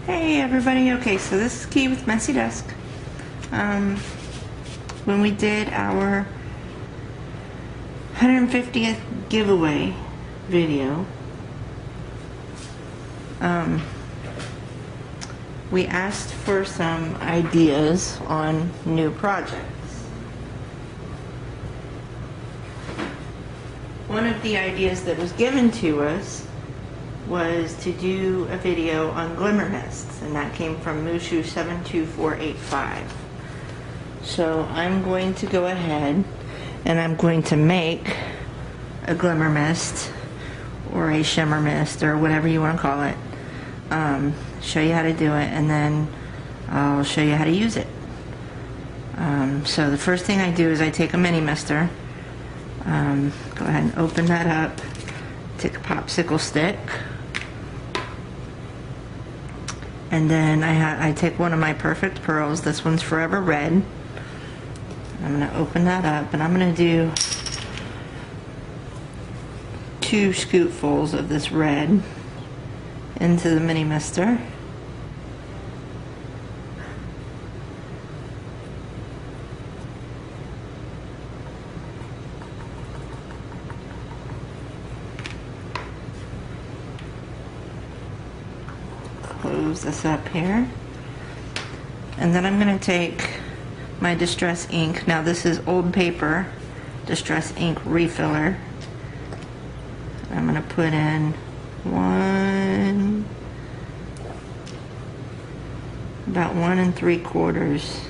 Hey everybody, okay, so this is Key with Messy Desk. When we did our 150th giveaway video, we asked for some ideas on new projects. One of the ideas that was given to us was to do a video on glimmer nests, and that came from Mushu72485. So I'm going to go ahead and I'm going to make a glimmer mist or a shimmer mist or whatever you want to call it. Show you how to do it, and then I'll show you how to use it. So the first thing I do is I take a mini mister. Go ahead and open that up. Take a popsicle stick, and then I take one of my perfect pearls. This one's Forever Red. I'm going to open that up, and I'm going to do 2 scoopfuls of this red into the mini mister. Close this up here, and then I'm going to take my Distress ink. Now this is old paper Distress ink refiller. I'm going to put in about 1 3/4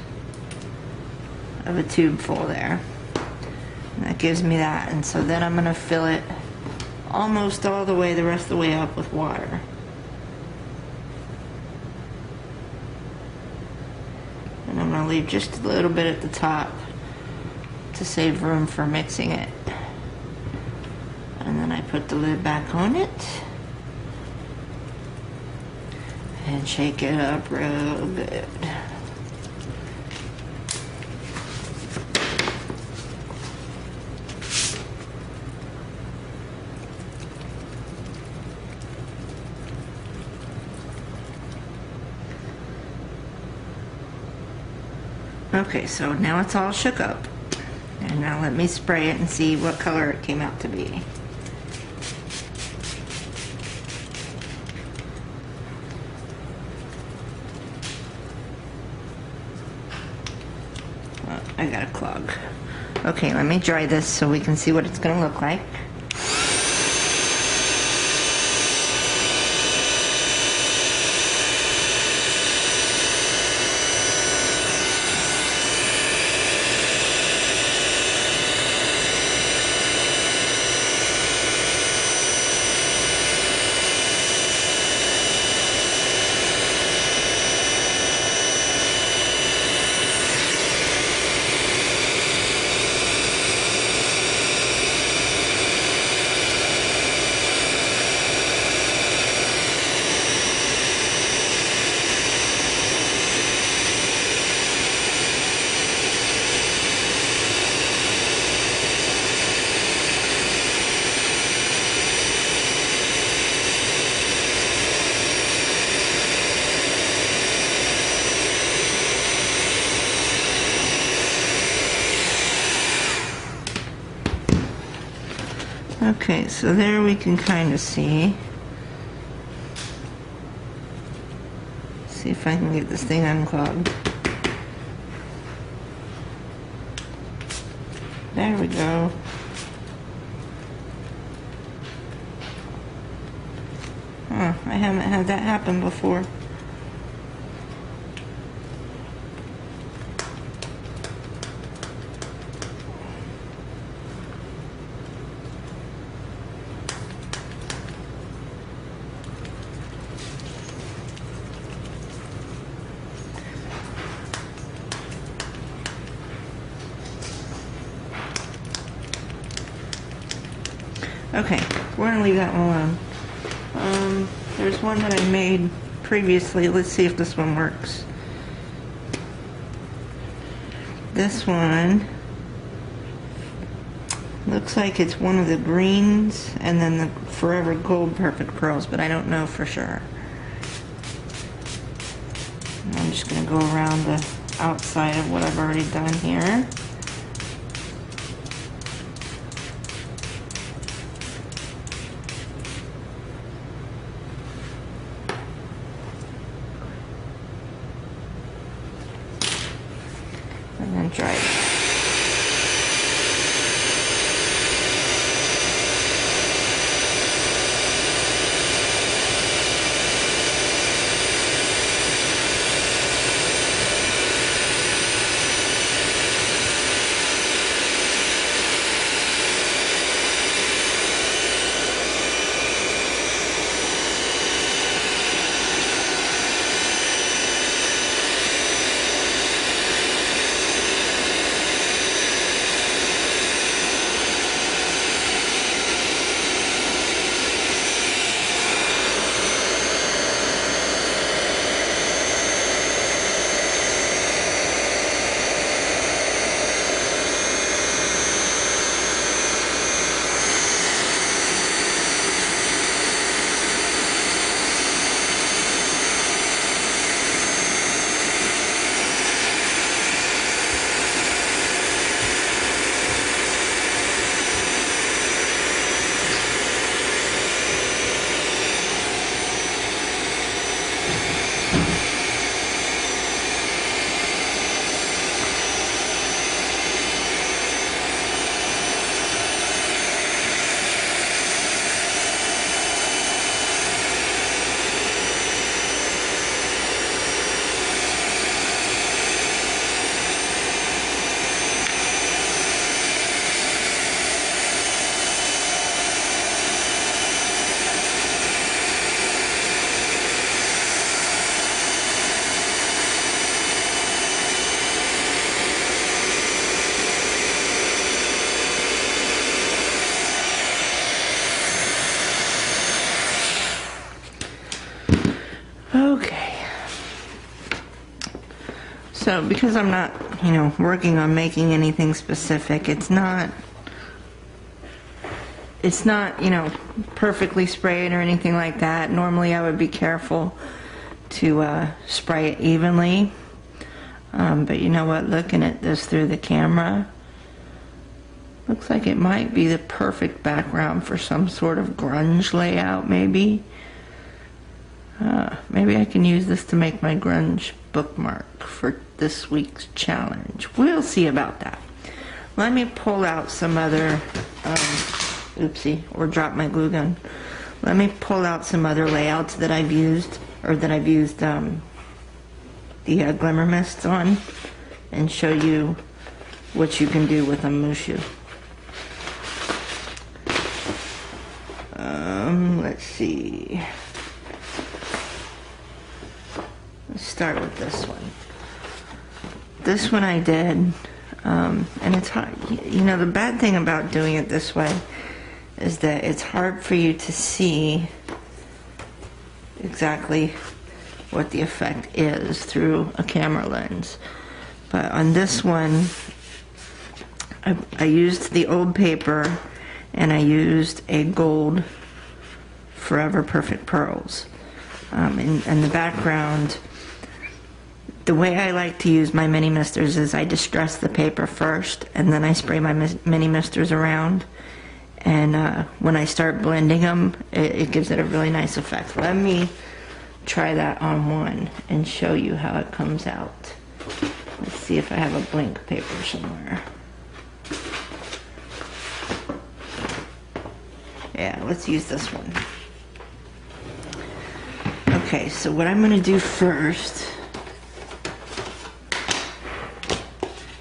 of a tube full there. And that gives me that, and so then I'm going to fill it almost all the way, the rest of the way up with water. And I'm going to leave just a little bit at the top to save room for mixing it. And then I put the lid back on it and shake it up real good. Okay, so now it's all shook up, and now let me spray it and see what color it came out to be. Oh, I got a clog. Okay, let me dry this so we can see what it's going to look like. Okay, so there we can kind of see. See if I can get this thing unclogged. There we go. Huh, I haven't had that happen before. Okay, we're going to leave that one alone. There's one that I made previously. Let's see if this one works. This one looks like it's one of the greens and then the Forever Gold Perfect Pearls, but I don't know for sure. go around the outside of what I've already done here. And then dry it. Okay. So because I'm not, working on making anything specific, it's not, perfectly sprayed or anything like that. Normally I would be careful to spray it evenly. But you know what, looking at this through the camera, looks like it might be the perfect background for some sort of grunge layout, maybe. Maybe I can use this to make my grunge bookmark for this week's challenge. We'll see about that. Let me pull out some other, oopsie, or drop my glue gun. Let me pull out some other layouts that I've used, the Glimmer mists on, and show you what you can do with a Mushu. Let's see. Let's start with this one. This one I did, and it's hard. The bad thing about doing it this way is that it's hard for you to see exactly what the effect is through a camera lens. But on this one, I used the old paper, and I used a gold Forever Perfect Pearls. In the background, the way I like to use my mini misters is I distress the paper first, and then I spray my mini misters around. And when I start blending them, it gives it a really nice effect. Let me try that on one and show you how it comes out. Let's see if I have a blank paper somewhere. Yeah, let's use this one. Okay, so what I'm going to do first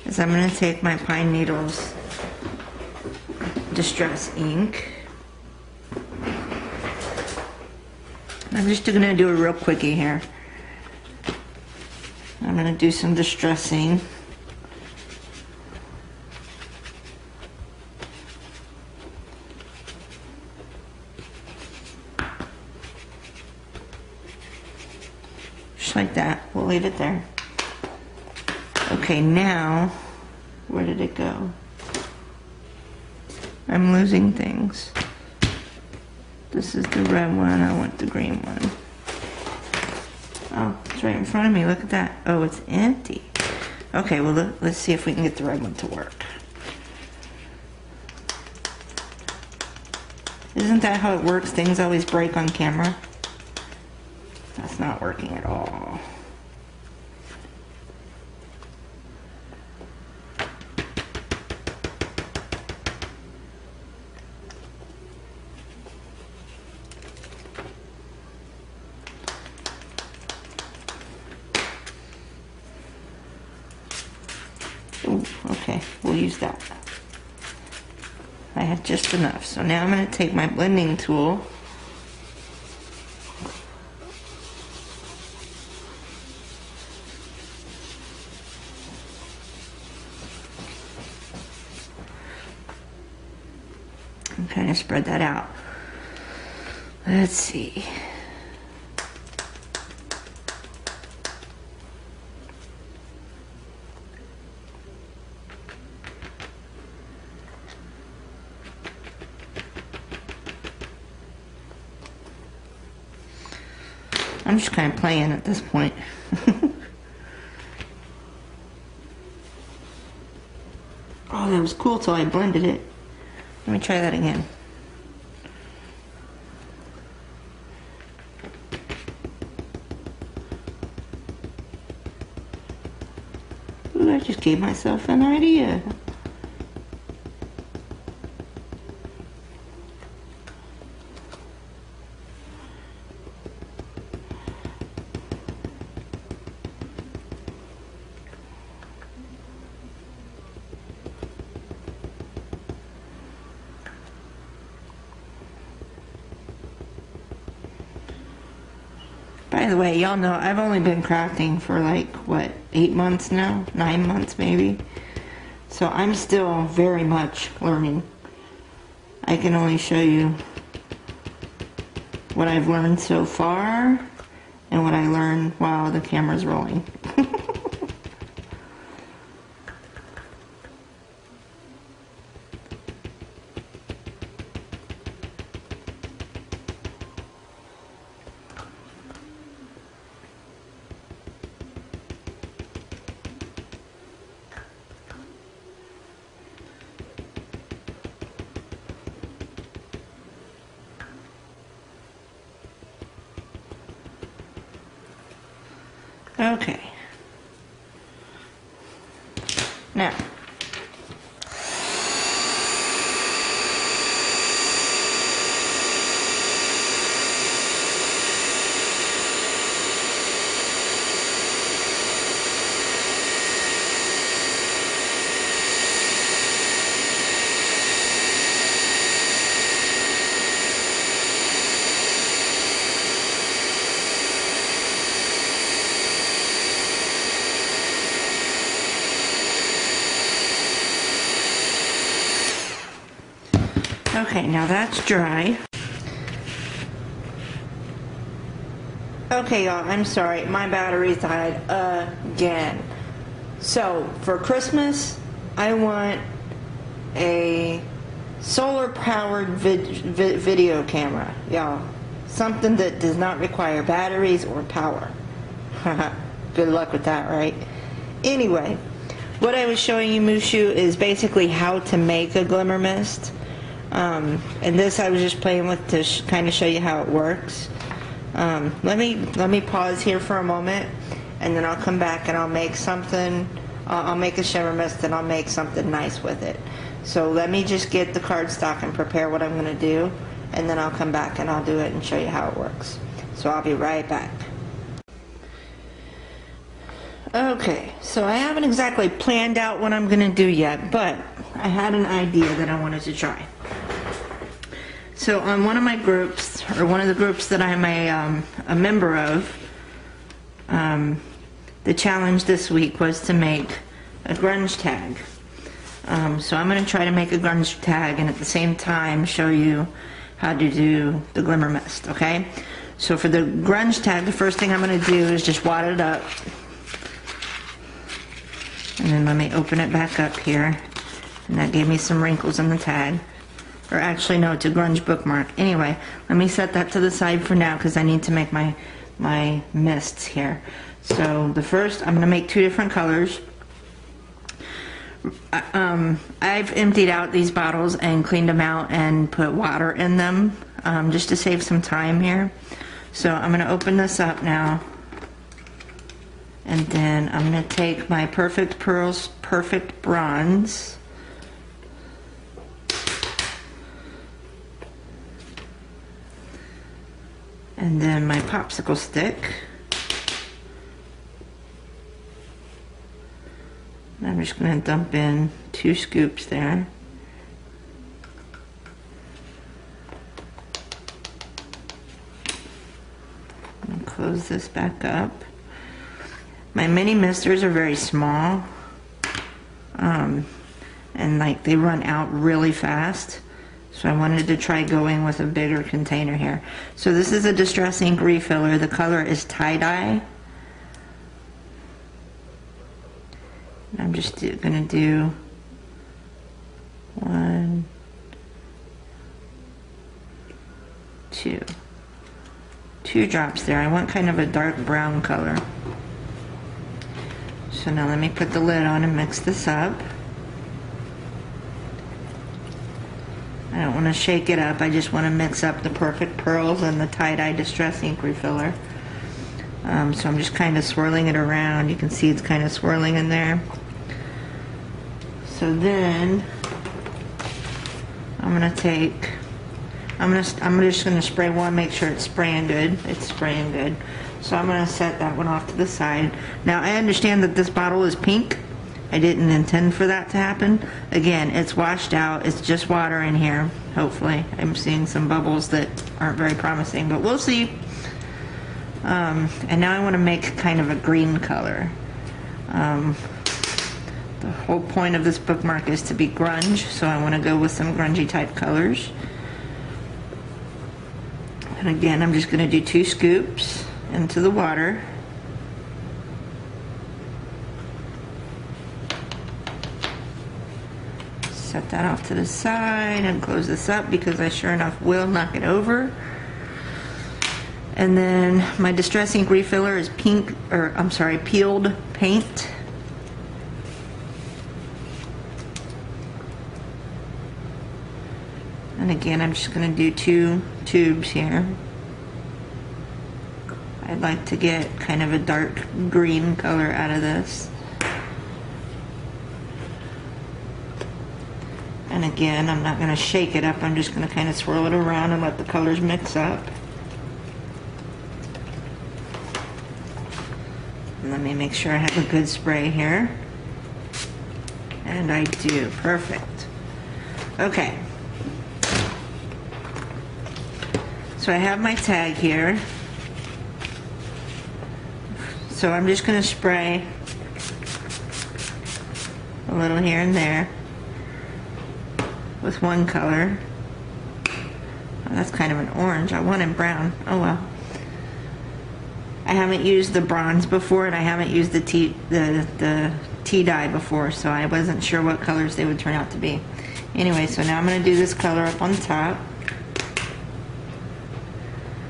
is I'm going to take my Pine Needles Distress ink. I'm just going to do a real quickie here. I'm going to do some distressing. Just like that. We'll leave it there. Okay, now, where did it go? I'm losing things. This is the red one, I want the green one. Oh, it's right in front of me. Look at that. Oh, it's empty. Okay, well, let's see if we can get the red one to work. Isn't that how it works? Things always break on camera. That's not working at all. Ooh, okay, we'll use that. I had just enough. So now I'm going to take my blending tool . And kind of spread that out. Let's see. I'm just kind of playing at this point. Oh, that was cool till I blended it. Let me try that again. Ooh, I just gave myself an idea. By the way, y'all know I've only been crafting for like, what, 8 months now? 9 months maybe? So I'm still very much learning. I can only show you what I've learned so far and what I learned while the camera's rolling. Okay. Now, okay, now that's dry. Okay, y'all, I'm sorry. My battery died again. So, for Christmas, I want a solar-powered video camera, y'all. Something that does not require batteries or power. Good luck with that, right? Anyway, what I was showing you, Mushu, is basically how to make a glimmer mist. And this I was just playing with to kind of show you how it works. Let me pause here for a moment, and then I'll come back and I'll make something. I'll make a shimmer mist and I'll make something nice with it. So let me just get the cardstock and prepare what I'm going to do, and then I'll come back and I'll do it and show you how it works. So I'll be right back. Okay, so I haven't exactly planned out what I'm going to do yet, but I had an idea that I wanted to try. So on one of my groups, or one of the groups that I'm a member of, the challenge this week was to make a grunge tag. So I'm going to try to make a grunge tag and at the same time show you how to do the glimmer mist, okay? So for the grunge tag, the first thing I'm going to do is just wad it up. And then let me open it back up here. And that gave me some wrinkles in the tag. Or actually, no, it's a Grunge Bookmark. Anyway, let me set that to the side for now because I need to make my my mists here. So the first, I'm going to make 2 different colors. I've emptied out these bottles and cleaned them out and put water in them just to save some time here. So I'm going to open this up now, and then I'm going to take my Perfect Pearls Perfect Bronze, and then my popsicle stick. I'm just going to dump in 2 scoops there. And close this back up. My mini misters are very small, and like they run out really fast. So I wanted to try going with a bigger container here. So this is a Distress Ink refiller. The color is tie-dye. I'm just going to do 1, 2. 2 drops there. I want kind of a dark brown color. So now let me put the lid on and mix this up. I don't want to shake it up. I just want to mix up the Perfect Pearls and the tie-dye Distress Ink refiller. So I'm just kind of swirling it around. You can see it's kind of swirling in there. So then I'm gonna take, I'm just gonna spray one, make sure it's spraying good. It's spraying good. So I'm gonna set that one off to the side. Now I understand that this bottle is pink. I didn't intend for that to happen. Again, it's washed out. It's just water in here. Hopefully, I'm seeing some bubbles that aren't very promising, but we'll see. And now I want to make kind of a green color. The whole point of this bookmark is to be grunge, so I want to go with some grungy type colors. And again, I'm just going to do 2 scoops into the water. Set that off to the side and close this up because I sure enough will knock it over. And then my Distress Ink refiller is pink, or I'm sorry, peeled paint. And again, I'm just going to do 2 tubes here. I'd like to get kind of a dark green color out of this. And again, I'm not going to shake it up. I'm just going to kind of swirl it around and let the colors mix up. And let me make sure I have a good spray here. And I do. Perfect. Okay. So I have my tag here. So I'm just going to spray a little here and there with one color. Oh, that's kind of an orange. I wanted brown. Oh well. I haven't used the bronze before, and I haven't used the tea dye before, so I wasn't sure what colors they would turn out to be. Anyway, so now I'm going to do this color up on top.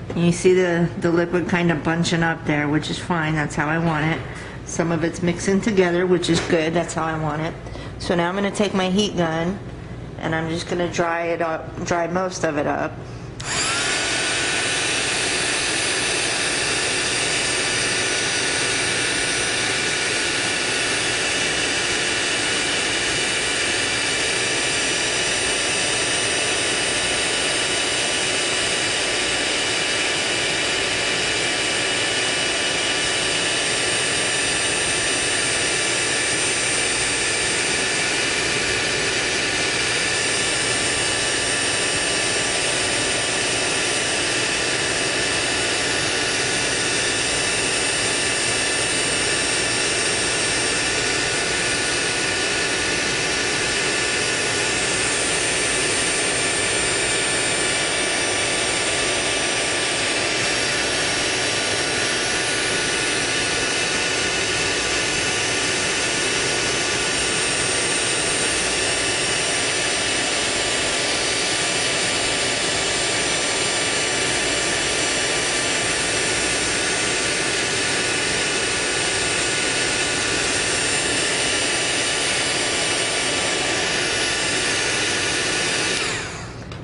And you see the liquid kind of bunching up there, which is fine. That's how I want it. Some of it's mixing together, which is good. That's how I want it. So now I'm going to take my heat gun, and I'm just going to dry it up, dry most of it up.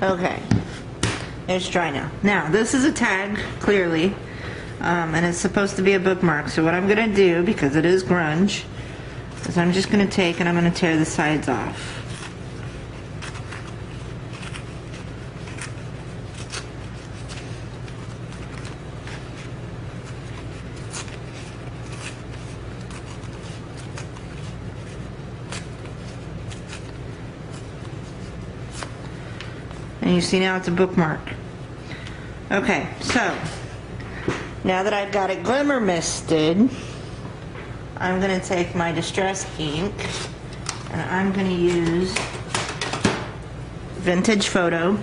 Okay, it's dry now. Now, this is a tag, clearly, and it's supposed to be a bookmark. So what I'm going to do, because it is grunge, is I'm just going to take and I'm going to tear the sides off. And you see now it's a bookmark. Okay, so now that I've got it glimmer misted, I'm going to take my distress ink and I'm going to use Vintage Photo.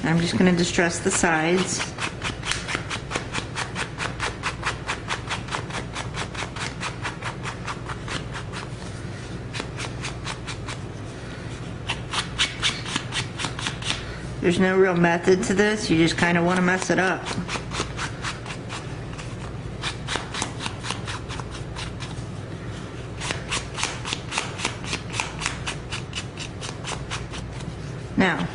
I'm just going to distress the sides. There's no real method to this, you just kind of want to mess it up. Now,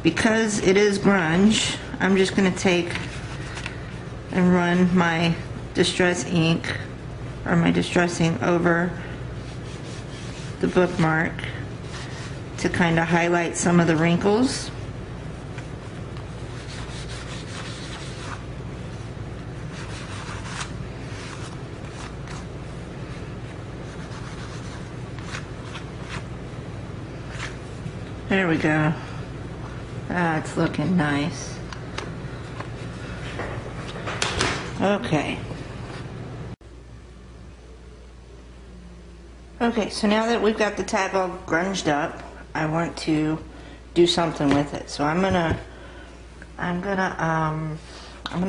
because it is grunge, I'm just going to take and run my distress ink, or my distressing, over the bookmark to kind of highlight some of the wrinkles. There we go. That's looking nice. Okay. Okay, so now that we've got the tag all grunged up, I want to do something with it. So I'm gonna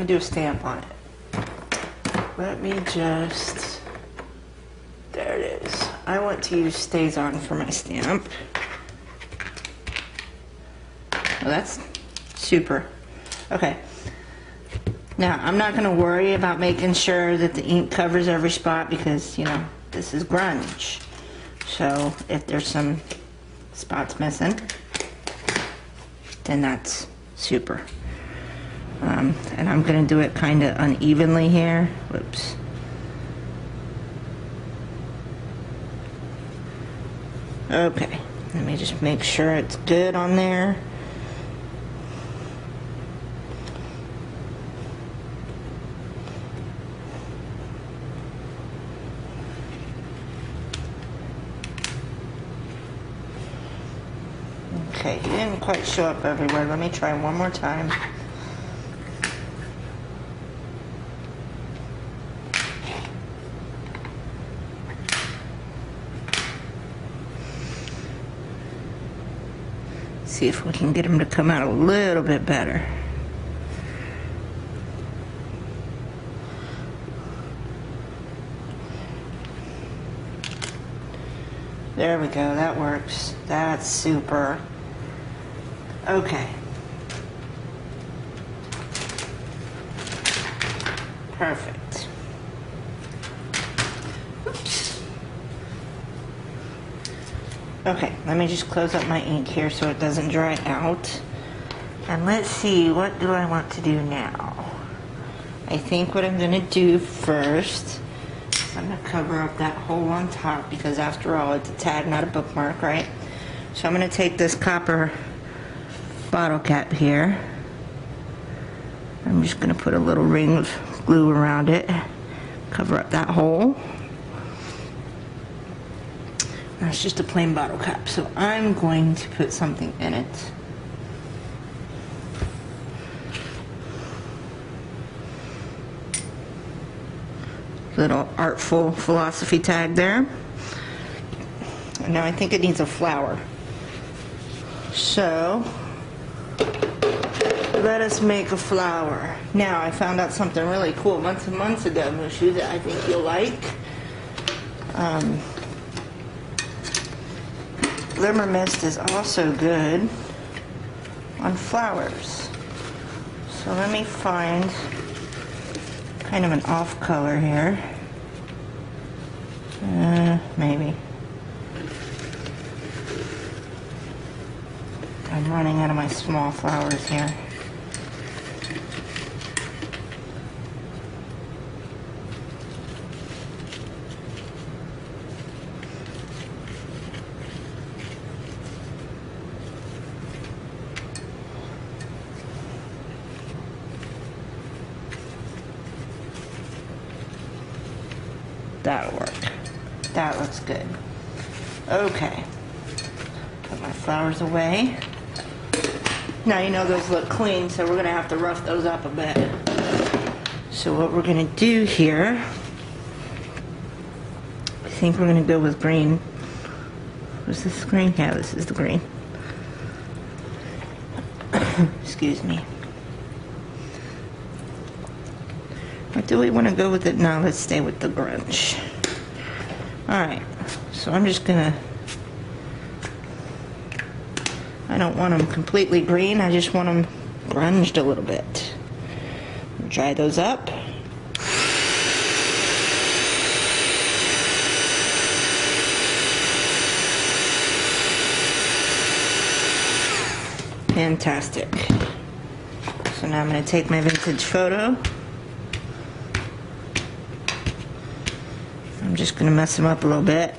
do a stamp on it. Let me just, there it is. I want to use Stays On for my stamp. Well, that's super. Okay. Now, I'm not going to worry about making sure that the ink covers every spot because, you know, this is grunge. So, if there's some spots missing, then that's super. And I'm going to do it kind of unevenly here. Whoops. Okay. Let me just make sure it's good on there. Okay, he didn't quite show up everywhere. Let me try one more time. See if we can get him to come out a little bit better. There we go, that works. That's super. Okay. Perfect. Oops. Okay, let me just close up my ink here so it doesn't dry out. And let's see, what do I want to do now? I think what I'm going to do first is I'm going to cover up that hole on top because after all, it's a tag, not a bookmark, right? So I'm going to take this copper bottle cap here. I'm just going to put a little ring of glue around it, cover up that hole. That's just a plain bottle cap, so I'm going to put something in it. Little artful philosophy tag there. And now I think it needs a flower. So let us make a flower. Now, I found out something really cool months and months ago, Mushu, that I think you'll like. Glimmer mist is also good on flowers. So let me find kind of an off color here. Maybe. I'm running out of my small flowers here. That'll work. That looks good. Okay. Put my flowers away. Now you know those look clean, so we're gonna have to rough those up a bit. So what we're gonna do here, I think we're gonna go with green. Was this green? Yeah, this is the green. Excuse me. Or do we want to go with it? No, let's stay with the grunge. Alright, so I'm just gonna, I don't want them completely green, I just want them grunged a little bit. Dry those up. Fantastic. So now I'm going to take my vintage photo. I'm just going to mess them up a little bit.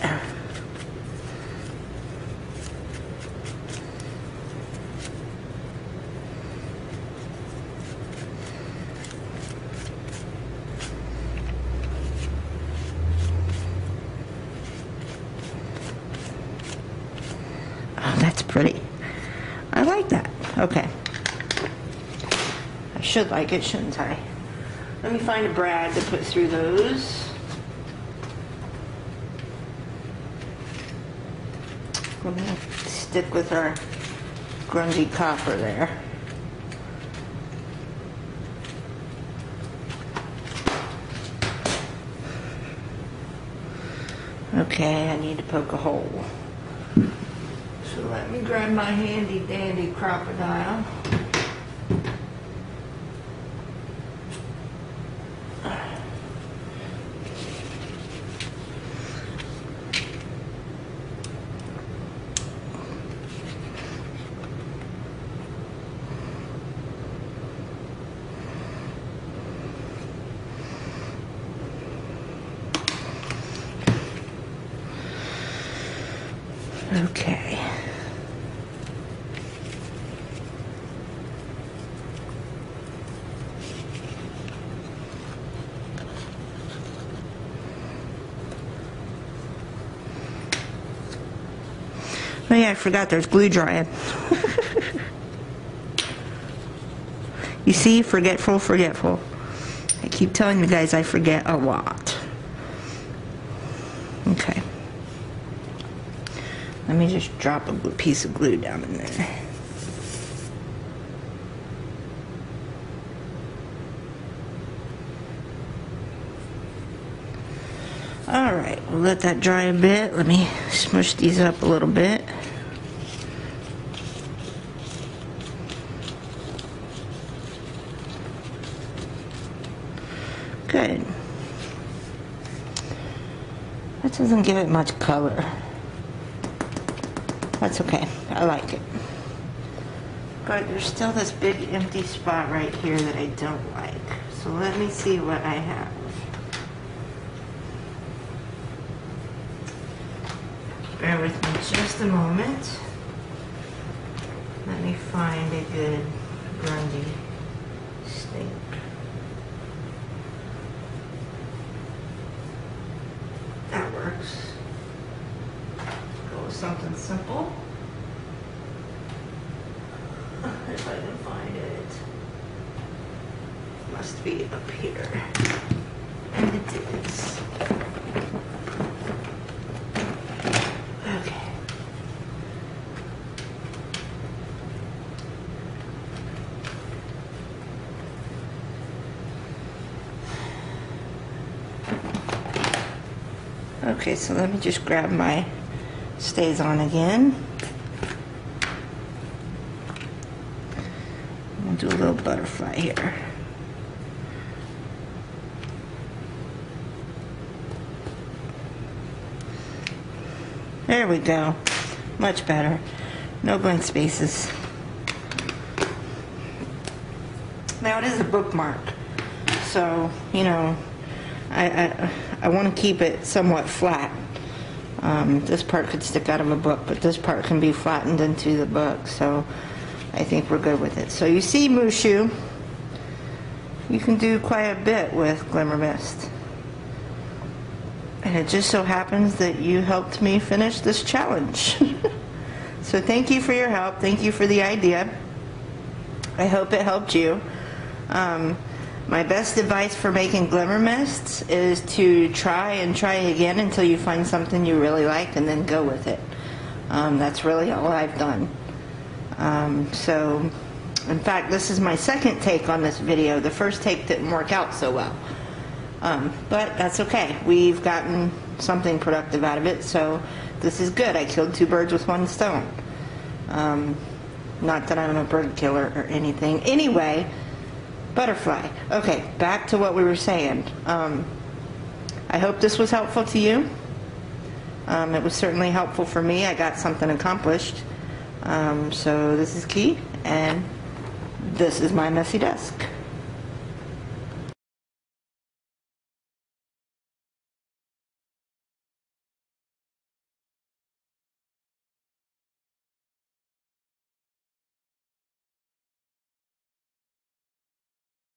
Oh, that's pretty. I like that. Okay. I should like it, shouldn't I? Let me find a brad to put through those. We're going to stick with our grungy copper there. Okay, I need to poke a hole. So let me grab my handy dandy crocodile. Okay. Oh yeah, I forgot there's glue drying. You see, forgetful. I keep telling you guys I forget a lot. Okay. Let me just drop a piece of glue down in there. Alright, we'll let that dry a bit. Let me smush these up a little bit. Good. That doesn't give it much color. That's okay. I like it. But there's still this big empty spot right here that I don't like. So let me see what I have. Bear with me just a moment. Let me find a good grungy stamp. That works. Go with something simple. If I can find it. Must be up here. And it is. Okay. Okay, so let me just grab my stays on again. We'll do a little butterfly here. There we go. Much better. No blank spaces. Now it is a bookmark, so, you know, I want to keep it somewhat flat. This part could stick out of a book, but this part can be flattened into the book, so I think we're good with it. So you see, Mushu, you can do quite a bit with Glimmer Mist. And it just so happens that you helped me finish this challenge. So thank you for your help. Thank you for the idea. I hope it helped you. My best advice for making Glimmer Mists is to try and try again until you find something you really like and then go with it. That's really all I've done. So, in fact, this is my second take on this video. The first take didn't work out so well. But that's okay. We've gotten something productive out of it, so this is good. I killed 2 birds with 1 stone. Not that I'm a bird killer or anything. Anyway, butterfly. Okay, back to what we were saying. I hope this was helpful to you. It was certainly helpful for me. I got something accomplished. So this is Key, and this is my messy desk.